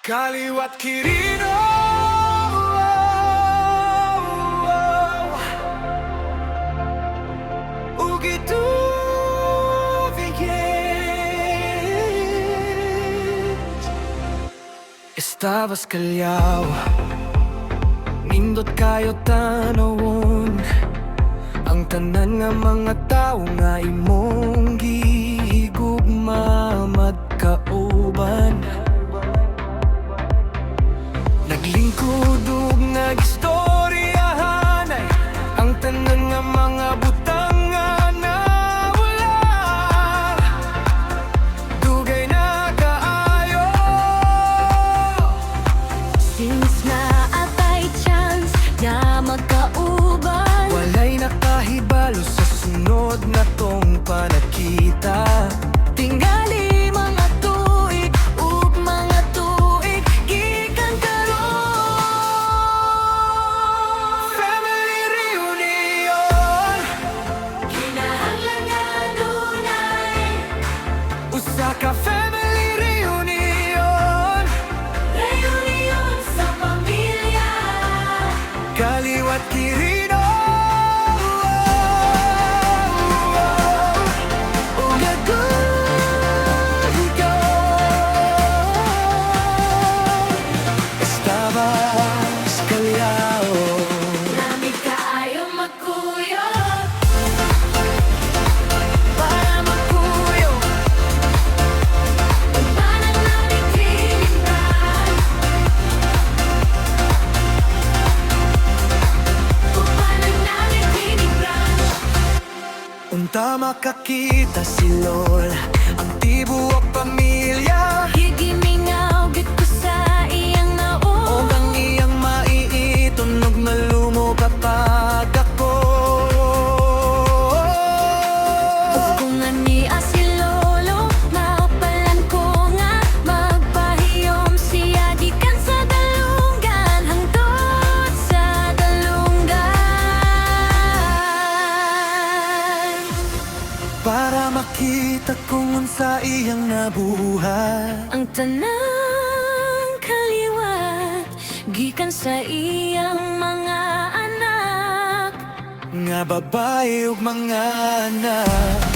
Kaliwat kirino, ugi tubigit. Estabas kalyaw, nindot kayo tanawon. Ang tanan nga mga tao nga imong gihigugma magkauban. Naglingkod ug nagistoryahan ay ang tanan nga mga butang nga nawala. Dugay na kaayo. Since naatay chance nga magkauban, Walay nakahibalo sa sunod na tong panakita. tingali mga tuig ug mga tuig gikan karon. Family reunion, Kinahanglan nga dunay usa ka family reunion. reunion sa pamilya. Kaliwat kirino, estabas kalyaw. Nami kaayo magkuyot para magkuyo. Pagpanan namin tinignan, pagpanan namin tinignan. Unta makakita si Lol, ang tibuok pamilya. Gigimingaw gid ko sa iyang O naong, ang iyang maiitunog malumo kapag ako. kung ania si Lolo, mapalan ko nga magpahiyom siya gikan sa dalungan hangtod sa dalungan. Para makita kung unsa iyang nabuhat. Ang tanang kaliwat gikan sa iyang mga anak. Nga babae ug mga anak.